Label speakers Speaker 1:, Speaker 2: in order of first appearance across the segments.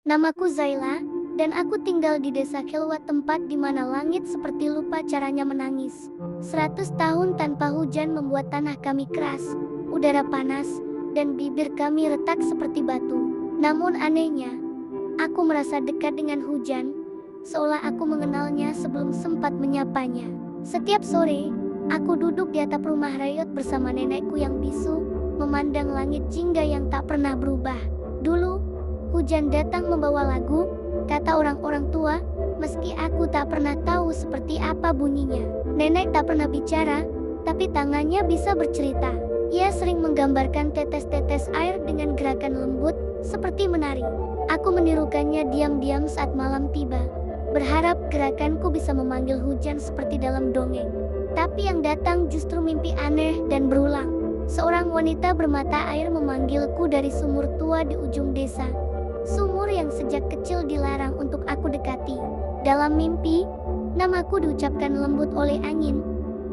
Speaker 1: Namaku Zaila, dan aku tinggal di desa Kelwa, tempat di mana langit seperti lupa caranya menangis. 100 tahun tanpa hujan membuat tanah kami keras, udara panas, dan bibir kami retak seperti batu. Namun anehnya, aku merasa dekat dengan hujan, seolah aku mengenalnya sebelum sempat menyapanya. Setiap sore, aku duduk di atap rumah rayot bersama nenekku yang bisu, memandang langit jingga yang tak pernah berubah. Dulu, hujan datang membawa lagu, kata orang-orang tua, meski aku tak pernah tahu seperti apa bunyinya. Nenek tak pernah bicara, tapi tangannya bisa bercerita. Ia sering menggambarkan tetes-tetes air dengan gerakan lembut, seperti menari. Aku menirukannya diam-diam saat malam tiba, berharap gerakanku bisa memanggil hujan seperti dalam dongeng. Tapi yang datang justru mimpi aneh dan berulang. Seorang wanita bermata air memanggilku dari sumur tua di ujung desa. Sumur yang sejak kecil dilarang untuk aku dekati. Dalam mimpi, namaku diucapkan lembut oleh angin,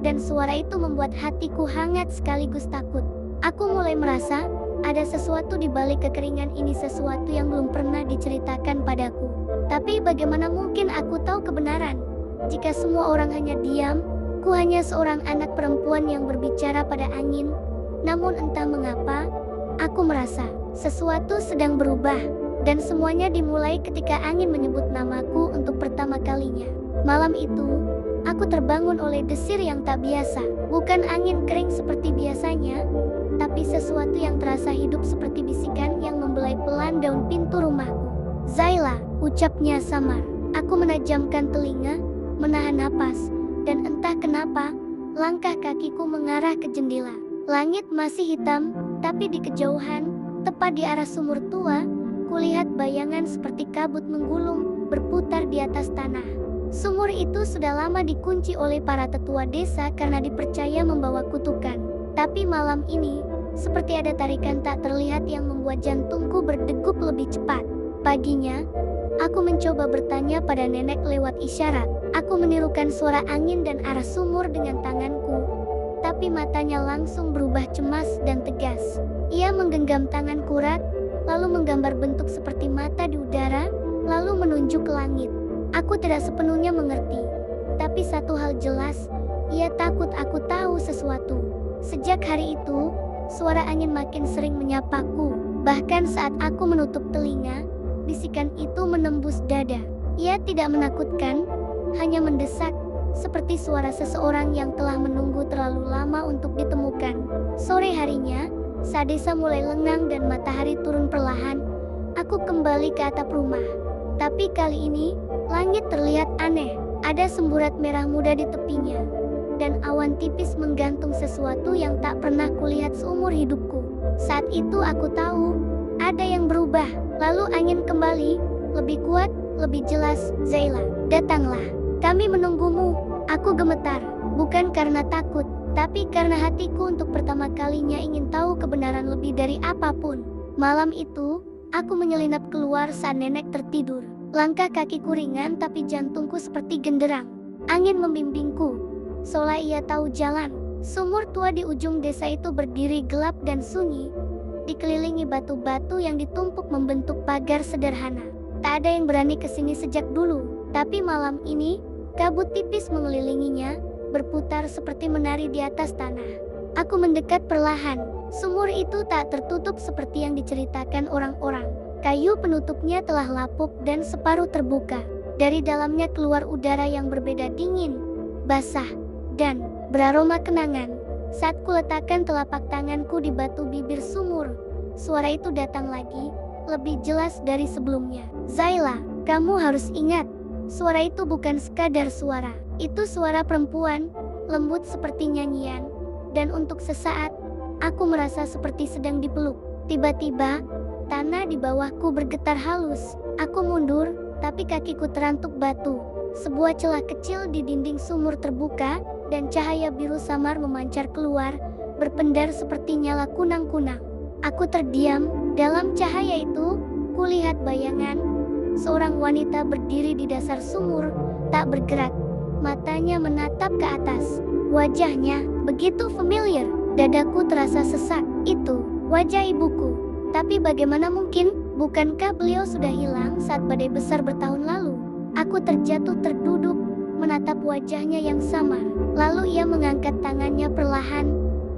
Speaker 1: dan suara itu membuat hatiku hangat sekaligus takut. Aku mulai merasa ada sesuatu di balik kekeringan ini, sesuatu yang belum pernah diceritakan padaku. Tapi bagaimana mungkin aku tahu kebenaran? Jika semua orang hanya diam, ku hanya seorang anak perempuan yang berbicara pada angin. Namun entah mengapa, aku merasa sesuatu sedang berubah. Dan semuanya dimulai ketika angin menyebut namaku untuk pertama kalinya. Malam itu, aku terbangun oleh desir yang tak biasa. Bukan angin kering seperti biasanya, tapi sesuatu yang terasa hidup seperti bisikan yang membelai pelan daun pintu rumahku. Zaila, ucapnya samar. Aku menajamkan telinga, menahan napas, dan entah kenapa, langkah kakiku mengarah ke jendela. Langit masih hitam, tapi di kejauhan, tepat di arah sumur tua, kulihat bayangan seperti kabut menggulung, berputar di atas tanah. Sumur itu sudah lama dikunci oleh para tetua desa karena dipercaya membawa kutukan. Tapi malam ini, seperti ada tarikan tak terlihat yang membuat jantungku berdegup lebih cepat. Paginya, aku mencoba bertanya pada nenek lewat isyarat. Aku menirukan suara angin dan arah sumur dengan tanganku. Tapi matanya langsung berubah cemas dan tegas. Ia menggenggam tangan kurat, lalu menggambar bentuk seperti mata di udara, lalu menunjuk ke langit. Aku tidak sepenuhnya mengerti, tapi satu hal jelas, ia takut aku tahu sesuatu. Sejak hari itu, suara angin makin sering menyapaku. Bahkan saat aku menutup telinga, bisikan itu menembus dada. Ia tidak menakutkan, hanya mendesak, seperti suara seseorang yang telah menunggu terlalu lama untuk ditemukan. Sore harinya, saat desa mulai lengang dan matahari turun perlahan, aku kembali ke atap rumah. Tapi kali ini, langit terlihat aneh. Ada semburat merah muda di tepinya, dan awan tipis menggantung sesuatu yang tak pernah kulihat seumur hidupku. Saat itu aku tahu, ada yang berubah. Lalu angin kembali, lebih kuat, lebih jelas. Zaila, datanglah. Kami menunggumu. Aku gemetar, bukan karena takut, tapi karena hatiku untuk pertama kalinya ingin tahu kebenaran lebih dari apapun. Malam itu, aku menyelinap keluar saat nenek tertidur. Langkah kakiku ringan tapi jantungku seperti genderang. Angin membimbingku, seolah ia tahu jalan. Sumur tua di ujung desa itu berdiri gelap dan sunyi, dikelilingi batu-batu yang ditumpuk membentuk pagar sederhana. Tak ada yang berani ke sini sejak dulu, tapi malam ini, kabut tipis mengelilinginya, berputar seperti menari di atas tanah. Aku mendekat perlahan. Sumur itu tak tertutup seperti yang diceritakan orang-orang. Kayu penutupnya telah lapuk dan separuh terbuka. Dari dalamnya keluar udara yang berbeda, dingin, basah, dan beraroma kenangan. Saat kuletakkan telapak tanganku di batu bibir sumur, suara itu datang lagi, lebih jelas dari sebelumnya. Zaila, kamu harus ingat, suara itu bukan sekadar suara. Itu suara perempuan, lembut seperti nyanyian, dan untuk sesaat, aku merasa seperti sedang dipeluk. Tiba-tiba, tanah di bawahku bergetar halus. Aku mundur, tapi kakiku terantuk batu. Sebuah celah kecil di dinding sumur terbuka, dan cahaya biru samar memancar keluar, berpendar seperti nyala kunang-kunang. Aku terdiam. Dalam cahaya itu, kulihat bayangan seorang wanita berdiri di dasar sumur, tak bergerak. Matanya menatap ke atas. Wajahnya begitu familiar. Dadaku terasa sesak. Itu wajah ibuku. Tapi bagaimana mungkin? Bukankah beliau sudah hilang saat badai besar bertahun lalu? Aku terjatuh terduduk, menatap wajahnya yang samar. Lalu ia mengangkat tangannya perlahan,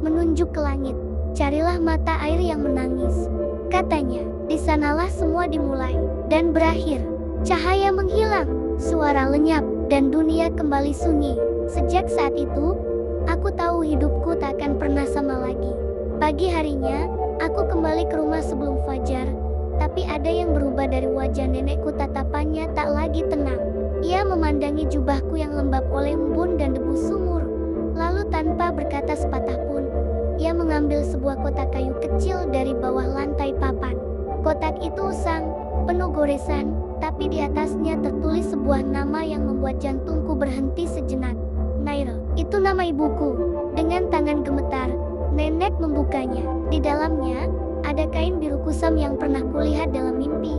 Speaker 1: menunjuk ke langit. Carilah mata air yang menangis, katanya. Di sanalah semua dimulai dan berakhir. Cahaya menghilang, suara lenyap, dan dunia kembali sunyi. Sejak saat itu, aku tahu hidupku tak akan pernah sama lagi. Pagi harinya, aku kembali ke rumah sebelum fajar, tapi ada yang berubah dari wajah nenekku. Tatapannya tak lagi tenang. Ia memandangi jubahku yang lembab oleh embun dan debu sumur. Lalu tanpa berkata sepatah pun, ia mengambil sebuah kotak kayu kecil dari bawah lantai papan. Kotak itu usang, penuh goresan, tapi di atasnya tertulis sebuah nama yang membuat jantungku berhenti sejenak. Naira, itu nama ibuku. Dengan tangan gemetar, nenek membukanya. Di dalamnya, ada kain biru kusam yang pernah kulihat dalam mimpi.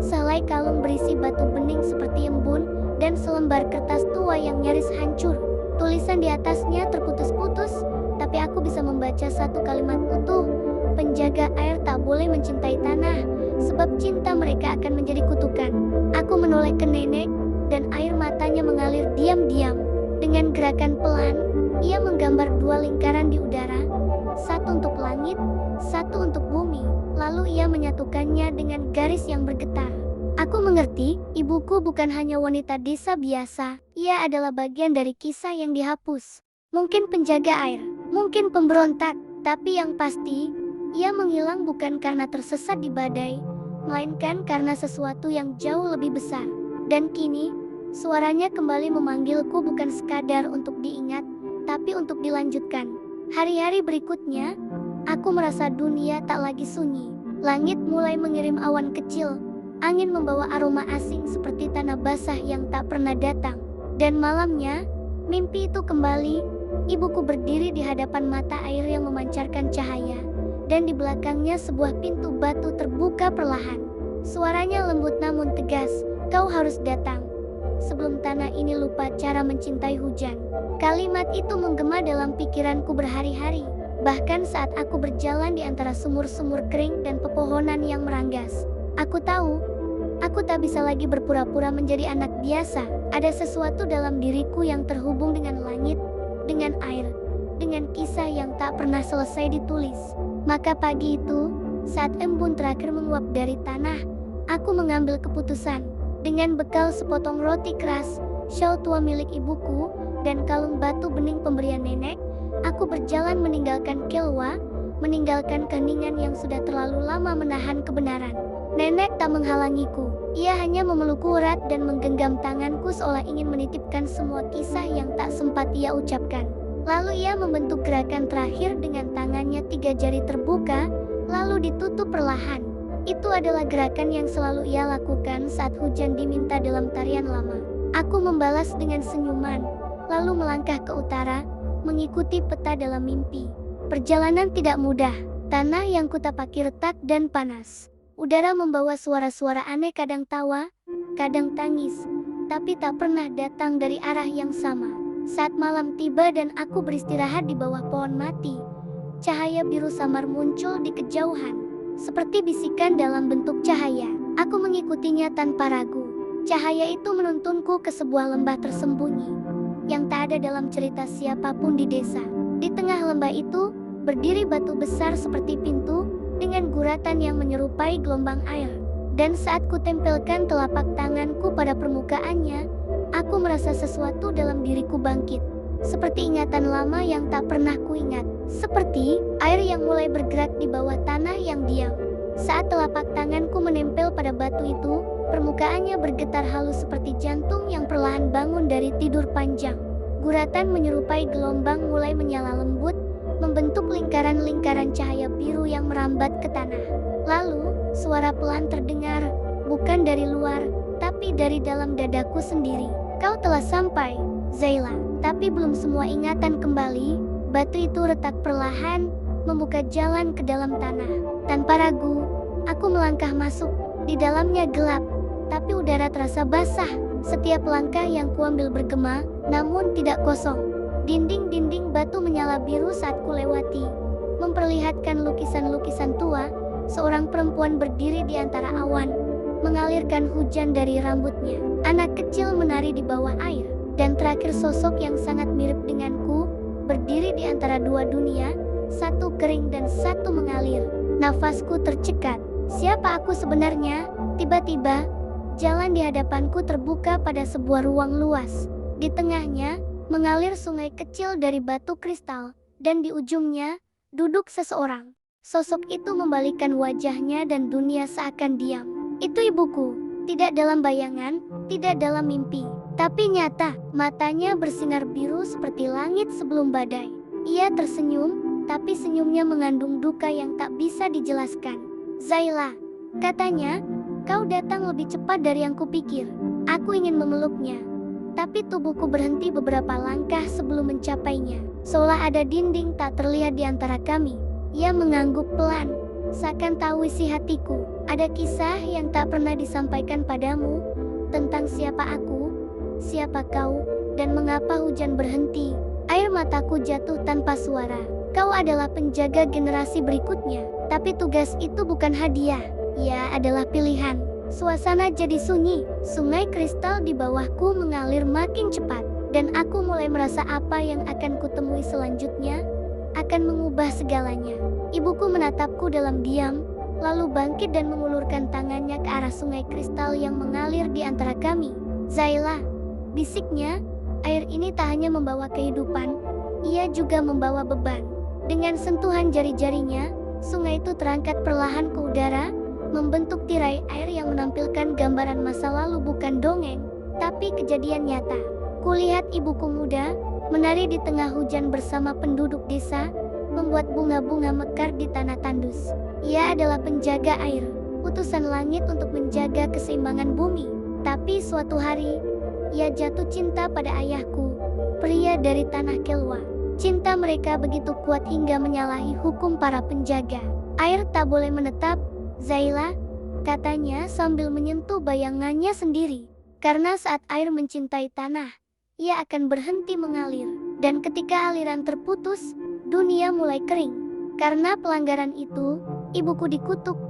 Speaker 1: Sehelai kalung berisi batu bening seperti embun, dan selembar kertas tua yang nyaris hancur. Tulisan di atasnya terputus-putus, tapi aku bisa membaca satu kalimat utuh. Penjaga air tak boleh mencintai tanah, sebab cinta mereka akan menjadi kutukan. Aku menoleh ke nenek, dan air matanya mengalir diam-diam. Dengan gerakan pelan, ia menggambar dua lingkaran di udara, satu untuk langit, satu untuk bumi. Lalu ia menyatukannya dengan garis yang bergetar. Aku mengerti, ibuku bukan hanya wanita desa biasa. Ia adalah bagian dari kisah yang dihapus. Mungkin penjaga air, mungkin pemberontak, tapi yang pasti, ia menghilang bukan karena tersesat di badai, melainkan karena sesuatu yang jauh lebih besar. Dan kini, suaranya kembali memanggilku bukan sekadar untuk diingat, tapi untuk dilanjutkan. Hari-hari berikutnya, aku merasa dunia tak lagi sunyi. Langit mulai mengirim awan kecil, angin membawa aroma asing seperti tanah basah yang tak pernah datang. Dan malamnya, mimpi itu kembali. Ibuku berdiri di hadapan mata air yang memancarkan cahaya, dan di belakangnya sebuah pintu batu terbuka perlahan. Suaranya lembut namun tegas, "Kau harus datang sebelum tanah ini lupa cara mencintai hujan." Kalimat itu menggema dalam pikiranku berhari-hari, bahkan saat aku berjalan di antara sumur-sumur kering dan pepohonan yang meranggas. Aku tahu, aku tak bisa lagi berpura-pura menjadi anak biasa. Ada sesuatu dalam diriku yang terhubung dengan langit, dengan air, dengan kisah yang tak pernah selesai ditulis. Maka pagi itu, saat embun terakhir menguap dari tanah, aku mengambil keputusan. Dengan bekal sepotong roti keras, shawl tua milik ibuku, dan kalung batu bening pemberian nenek, aku berjalan meninggalkan Kelwa, meninggalkan keheningan yang sudah terlalu lama menahan kebenaran. Nenek tak menghalangiku. Ia hanya memelukku erat dan menggenggam tanganku seolah ingin menitipkan semua kisah yang tak sempat ia ucapkan. Lalu ia membentuk gerakan terakhir dengan tangannya, 3 jari terbuka, lalu ditutup perlahan. Itu adalah gerakan yang selalu ia lakukan saat hujan diminta dalam tarian lama. Aku membalas dengan senyuman, lalu melangkah ke utara, mengikuti peta dalam mimpi. Perjalanan tidak mudah. Tanah yang kutapaki retak dan panas. Udara membawa suara-suara aneh, kadang tawa, kadang tangis, tapi tak pernah datang dari arah yang sama. Saat malam tiba dan aku beristirahat di bawah pohon mati, cahaya biru samar muncul di kejauhan, seperti bisikan dalam bentuk cahaya. Aku mengikutinya tanpa ragu. Cahaya itu menuntunku ke sebuah lembah tersembunyi, yang tak ada dalam cerita siapapun di desa. Di tengah lembah itu, berdiri batu besar seperti pintu, dengan guratan yang menyerupai gelombang air. Dan saat kutempelkan telapak tanganku pada permukaannya, aku merasa sesuatu dalam diriku bangkit. Seperti ingatan lama yang tak pernah kuingat. Seperti air yang mulai bergerak di bawah tanah yang diam. Saat telapak tanganku menempel pada batu itu, permukaannya bergetar halus seperti jantung yang perlahan bangun dari tidur panjang. Guratan menyerupai gelombang mulai menyala lembut, membentuk lingkaran-lingkaran cahaya biru yang merambat ke tanah. Lalu, suara pelan terdengar, bukan dari luar, tapi dari dalam dadaku sendiri. "Kau telah sampai, Zayla." Tapi belum semua ingatan kembali. Batu itu retak perlahan, membuka jalan ke dalam tanah. Tanpa ragu, aku melangkah masuk. Di dalamnya gelap, tapi udara terasa basah. Setiap langkah yang kuambil bergema, namun tidak kosong. Dinding-dinding batu menyala biru saat kulewati, memperlihatkan lukisan-lukisan tua, Seorang perempuan berdiri di antara awan, mengalirkan hujan dari rambutnya. Anak kecil menari di bawah air. Dan terakhir sosok yang sangat mirip denganku, berdiri di antara dua dunia, satu kering dan satu mengalir. Nafasku tercekat. Siapa aku sebenarnya? Tiba-tiba, jalan di hadapanku terbuka pada sebuah ruang luas. Di tengahnya, mengalir sungai kecil dari batu kristal, dan di ujungnya, duduk seseorang. Sosok itu membalikkan wajahnya dan dunia seakan diam. Itu ibuku. Tidak dalam bayangan, tidak dalam mimpi, tapi nyata. Matanya bersinar biru seperti langit sebelum badai. Ia tersenyum, tapi senyumnya mengandung duka yang tak bisa dijelaskan. Zayla, katanya, kau datang lebih cepat dari yang kupikir. Aku ingin memeluknya, tapi tubuhku berhenti beberapa langkah sebelum mencapainya. Seolah ada dinding tak terlihat di antara kami. Ia mengangguk pelan, seakan tahu isi hatiku. Ada kisah yang tak pernah disampaikan padamu, tentang siapa aku, siapa kau, dan mengapa hujan berhenti. Air mataku jatuh tanpa suara. Kau adalah penjaga generasi berikutnya, tapi tugas itu bukan hadiah. Ia adalah pilihan. Suasana jadi sunyi, sungai kristal di bawahku mengalir makin cepat, dan aku mulai merasa apa yang akan kutemui selanjutnya akan mengubah segalanya. Ibuku menatapku dalam diam, lalu bangkit dan mengulurkan tangannya ke arah sungai kristal yang mengalir di antara kami. Zayla, bisiknya, air ini tak hanya membawa kehidupan, ia juga membawa beban. Dengan sentuhan jari-jarinya, sungai itu terangkat perlahan ke udara, membentuk tirai air yang menampilkan gambaran masa lalu bukan dongeng, tapi kejadian nyata. Kulihat ibuku muda, menari di tengah hujan bersama penduduk desa, membuat bunga-bunga mekar di tanah tandus. Ia adalah penjaga air, utusan langit untuk menjaga keseimbangan bumi. Tapi suatu hari, ia jatuh cinta pada ayahku, pria dari tanah Kelwa. Cinta mereka begitu kuat hingga menyalahi hukum para penjaga. Air tak boleh menetap, Zayla, katanya sambil menyentuh bayangannya sendiri. Karena saat air mencintai tanah, ia akan berhenti mengalir. Dan ketika aliran terputus, dunia mulai kering. Karena pelanggaran itu, ibuku dikutuk.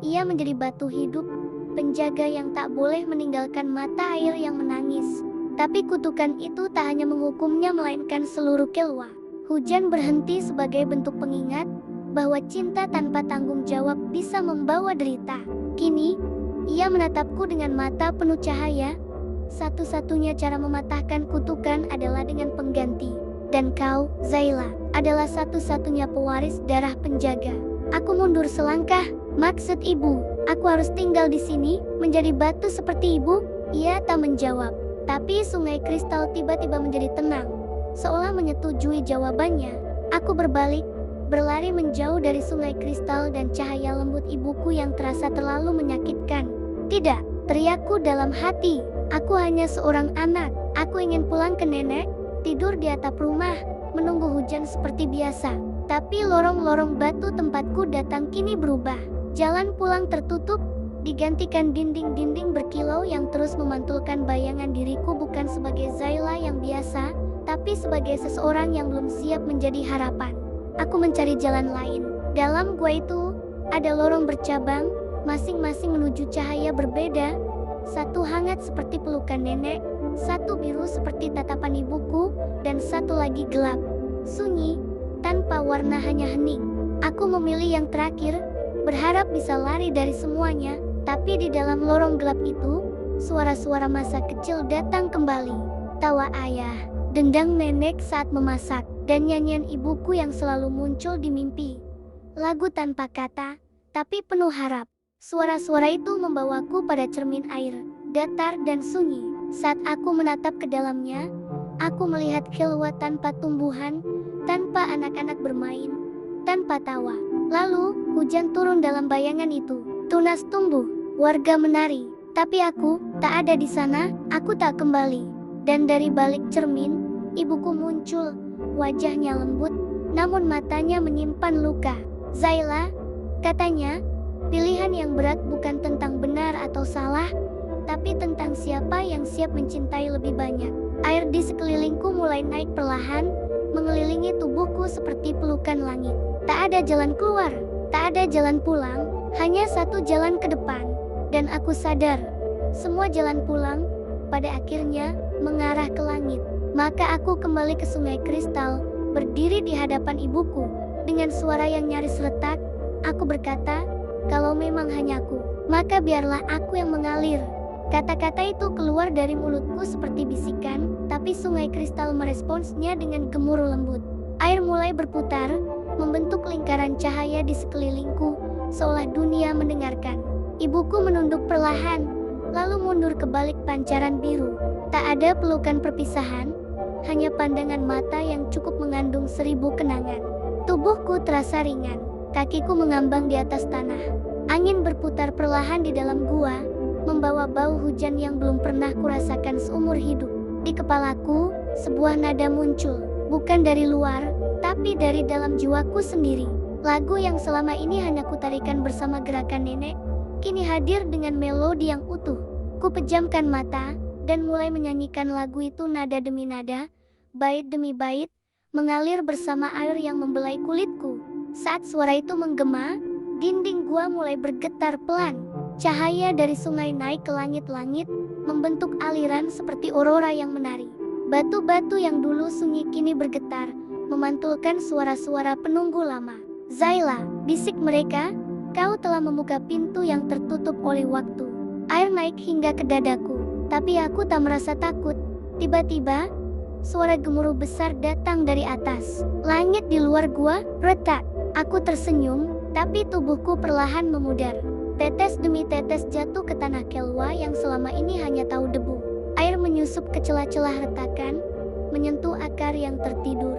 Speaker 1: Ia menjadi batu hidup, penjaga yang tak boleh meninggalkan mata air yang menangis. Tapi kutukan itu tak hanya menghukumnya melainkan seluruh Kelwa. Hujan berhenti sebagai bentuk pengingat bahwa cinta tanpa tanggung jawab bisa membawa derita. Kini, ia menatapku dengan mata penuh cahaya. Satu-satunya cara mematahkan kutukan adalah dengan pengganti. Dan kau, Zayla, adalah satu-satunya pewaris darah penjaga. Aku mundur selangkah. Maksud ibu, aku harus tinggal di sini, menjadi batu seperti ibu? Ia tak menjawab. Tapi sungai kristal tiba-tiba menjadi tenang, seolah menyetujui jawabannya. Aku berbalik, berlari menjauh dari sungai kristal dan cahaya lembut ibuku yang terasa terlalu menyakitkan. Tidak, teriakku dalam hati. Aku hanya seorang anak. Aku ingin pulang ke nenek, tidur di atap rumah, menunggu hujan seperti biasa. Tapi lorong-lorong batu tempatku datang kini berubah. Jalan pulang tertutup, digantikan dinding-dinding berkilau yang terus memantulkan bayangan diriku bukan sebagai Zayla yang biasa, tapi sebagai seseorang yang belum siap menjadi harapan. Aku mencari jalan lain. Dalam gua itu, ada lorong bercabang, masing-masing menuju cahaya berbeda. Satu hangat seperti pelukan nenek, satu biru seperti tatapan ibuku, dan satu lagi gelap, sunyi, tanpa warna hanya hening. Aku memilih yang terakhir, berharap bisa lari dari semuanya, tapi di dalam lorong gelap itu, suara-suara masa kecil datang kembali. Tawa ayah, dendang nenek saat memasak, dan nyanyian ibuku yang selalu muncul di mimpi. Lagu tanpa kata, tapi penuh harap. Suara-suara itu membawaku pada cermin air, datar dan sunyi. Saat aku menatap ke dalamnya, aku melihat Kelwa tanpa tumbuhan, tanpa anak-anak bermain, tanpa tawa. Lalu, hujan turun dalam bayangan itu. Tunas tumbuh, warga menari, tapi aku tak ada di sana, aku tak kembali. Dan dari balik cermin, ibuku muncul, wajahnya lembut, namun matanya menyimpan luka. Zayla, katanya, pilihan yang berat bukan tentang benar atau salah, tapi tentang siapa yang siap mencintai lebih banyak. Air di sekelilingku mulai naik perlahan, mengelilingi tubuhku seperti pelukan langit. Tak ada jalan keluar, tak ada jalan pulang, Hanya satu jalan ke depan, dan aku sadar, semua jalan pulang, pada akhirnya, mengarah ke langit. Maka aku kembali ke sungai kristal, berdiri di hadapan ibuku. Dengan suara yang nyaris retak, aku berkata, kalau memang hanya aku, maka biarlah aku yang mengalir. Kata-kata itu keluar dari mulutku seperti bisikan, tapi sungai kristal meresponsnya dengan gemuruh lembut. Air mulai berputar, membentuk lingkaran cahaya di sekelilingku, seolah dunia mendengarkan. Ibuku menunduk perlahan, lalu mundur ke balik pancaran biru. Tak ada pelukan perpisahan, hanya pandangan mata yang cukup mengandung 1000 kenangan. Tubuhku terasa ringan, kakiku mengambang di atas tanah. Angin berputar perlahan di dalam gua, membawa bau hujan yang belum pernah kurasakan seumur hidup. Di kepalaku, sebuah nada muncul, bukan dari luar, tapi dari dalam jiwaku sendiri. Lagu yang selama ini hanya kutarikan bersama gerakan nenek, kini hadir dengan melodi yang utuh. Ku pejamkan mata, dan mulai menyanyikan lagu itu nada demi nada, bait demi bait, mengalir bersama air yang membelai kulitku. Saat suara itu menggema, dinding gua mulai bergetar pelan. Cahaya dari sungai naik ke langit-langit, membentuk aliran seperti aurora yang menari. Batu-batu yang dulu sunyi kini bergetar, memantulkan suara-suara penunggu lama. Zayla, bisik mereka, kau telah membuka pintu yang tertutup oleh waktu. Air naik hingga ke dadaku, tapi aku tak merasa takut. Tiba-tiba, suara gemuruh besar datang dari atas. Langit di luar gua retak. Aku tersenyum, tapi tubuhku perlahan memudar. Tetes demi tetes jatuh ke tanah Kelwa yang selama ini hanya tahu debu. Air menyusup ke celah-celah retakan, menyentuh akar yang tertidur,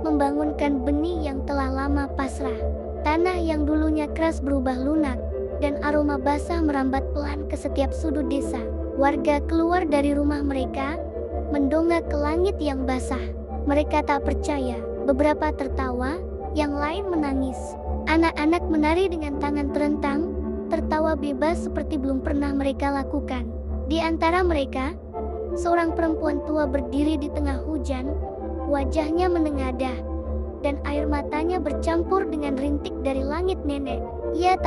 Speaker 1: membangunkan benih yang telah lama pasrah. Tanah yang dulunya keras berubah lunak, dan aroma basah merambat pelan ke setiap sudut desa. Warga keluar dari rumah mereka, mendongak ke langit yang basah. Mereka tak percaya, beberapa tertawa, yang lain menangis. Anak-anak menari dengan tangan terentang, tertawa bebas seperti belum pernah mereka lakukan. Di antara mereka, seorang perempuan tua berdiri di tengah hujan, wajahnya menengadah, dan air matanya bercampur dengan rintik dari langit nenek. Ia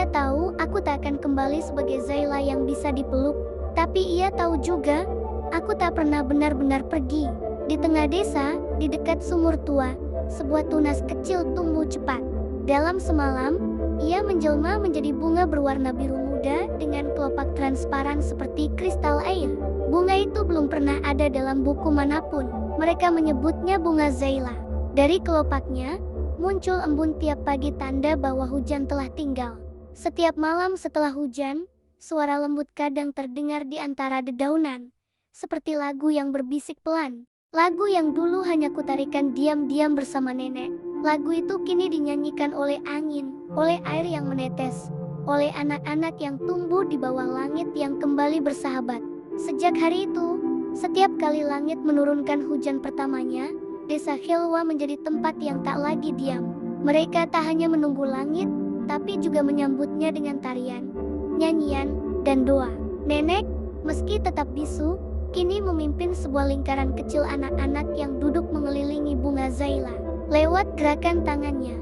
Speaker 1: tahu aku tak akan kembali sebagai Zayla yang bisa dipeluk, tapi ia tahu juga, aku tak pernah benar-benar pergi. Di tengah desa, di dekat sumur tua, sebuah tunas kecil tumbuh cepat. Dalam semalam, ia menjelma menjadi bunga berwarna biru muda dengan kelopak transparan seperti kristal air. Bunga itu belum pernah ada dalam buku manapun. Mereka menyebutnya bunga Zayla. Dari kelopaknya, muncul embun tiap pagi tanda bahwa hujan telah tinggal. Setiap malam setelah hujan, suara lembut kadang terdengar di antara dedaunan, seperti lagu yang berbisik pelan. Lagu yang dulu hanya kutarikan diam-diam bersama nenek. Lagu itu kini dinyanyikan oleh angin, oleh air yang menetes, oleh anak-anak yang tumbuh di bawah langit yang kembali bersahabat. Sejak hari itu, setiap kali langit menurunkan hujan pertamanya, desa Khelwa menjadi tempat yang tak lagi diam. Mereka tak hanya menunggu langit, tapi juga menyambutnya dengan tarian, nyanyian, dan doa. Nenek, meski tetap bisu, kini memimpin sebuah lingkaran kecil anak-anak yang duduk mengelilingi bunga Zayla. Lewat gerakan tangannya,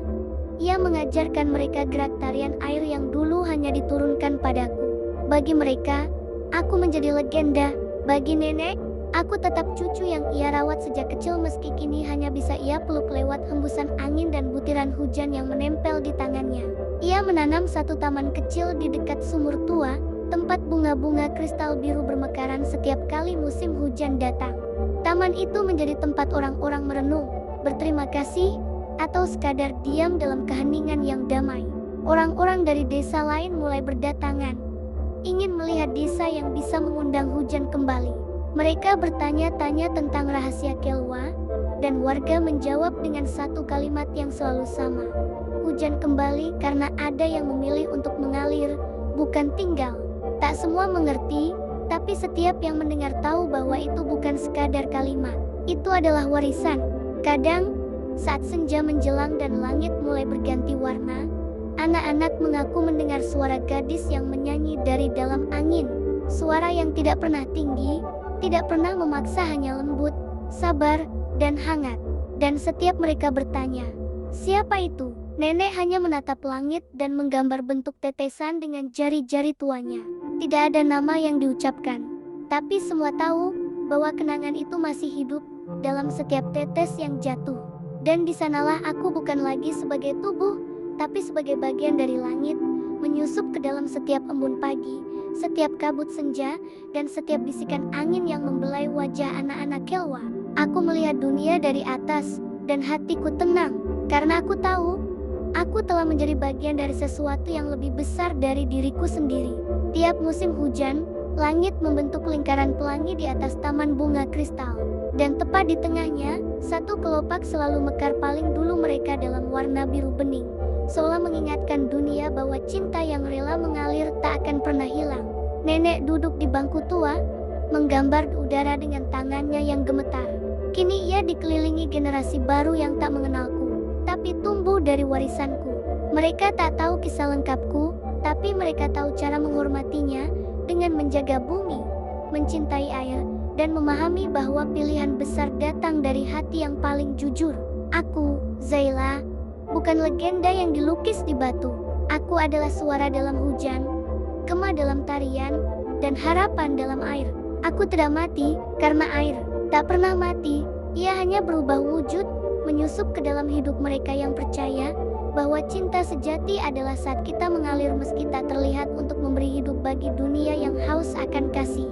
Speaker 1: ia mengajarkan mereka gerak tarian air yang dulu hanya diturunkan padaku. Bagi mereka, aku menjadi legenda. Bagi nenek, aku tetap cucu yang ia rawat sejak kecil meski kini hanya bisa ia peluk lewat hembusan angin dan butiran hujan yang menempel di tangannya. Ia menanam satu taman kecil di dekat sumur tua, tempat bunga-bunga kristal biru bermekaran setiap kali musim hujan datang. Taman itu menjadi tempat orang-orang merenung, berterima kasih, atau sekadar diam dalam keheningan yang damai. Orang-orang dari desa lain mulai berdatangan, ingin melihat desa yang bisa mengundang hujan kembali. Mereka bertanya-tanya tentang rahasia Kelwa, dan warga menjawab dengan satu kalimat yang selalu sama. Hujan kembali karena ada yang memilih untuk mengalir, bukan tinggal. Tak semua mengerti, tapi setiap yang mendengar tahu bahwa itu bukan sekadar kalimat. Itu adalah warisan. Kadang, saat senja menjelang dan langit mulai berganti warna, anak-anak mengaku mendengar suara gadis yang menyanyi dari dalam angin. Suara yang tidak pernah tinggi, tidak pernah memaksa, hanya lembut, sabar, dan hangat. Dan setiap mereka bertanya, siapa itu? Nenek hanya menatap langit dan menggambar bentuk tetesan dengan jari-jari tuanya. Tidak ada nama yang diucapkan, tapi semua tahu bahwa kenangan itu masih hidup dalam setiap tetes yang jatuh. Dan di sanalah aku bukan lagi sebagai tubuh, tapi sebagai bagian dari langit, menyusup ke dalam setiap embun pagi, setiap kabut senja, dan setiap bisikan angin yang membelai wajah anak-anak Kelwa. Aku melihat dunia dari atas, dan hatiku tenang, karena aku tahu, aku telah menjadi bagian dari sesuatu yang lebih besar dari diriku sendiri. Tiap musim hujan, langit membentuk lingkaran pelangi di atas taman bunga kristal. Dan tepat di tengahnya, satu kelopak selalu mekar paling dulu mereka dalam warna biru bening, seolah mengingatkan dunia bahwa cinta yang rela mengalir tak akan pernah hilang. Nenek duduk di bangku tua, menggambar di udara dengan tangannya yang gemetar. Kini ia dikelilingi generasi baru yang tak mengenalku, tapi tumbuh dari warisanku. Mereka tak tahu kisah lengkapku, tapi mereka tahu cara menghormatinya dengan menjaga bumi, mencintai air, dan memahami bahwa pilihan besar datang dari hati yang paling jujur. Aku, Zayla, bukan legenda yang dilukis di batu. Aku adalah suara dalam hujan, gema dalam tarian, dan harapan dalam air. Aku tidak mati karena air tak pernah mati. Ia hanya berubah wujud, menyusup ke dalam hidup mereka yang percaya bahwa cinta sejati adalah saat kita mengalir meski tak terlihat untuk memberi hidup bagi dunia yang haus akan kasih.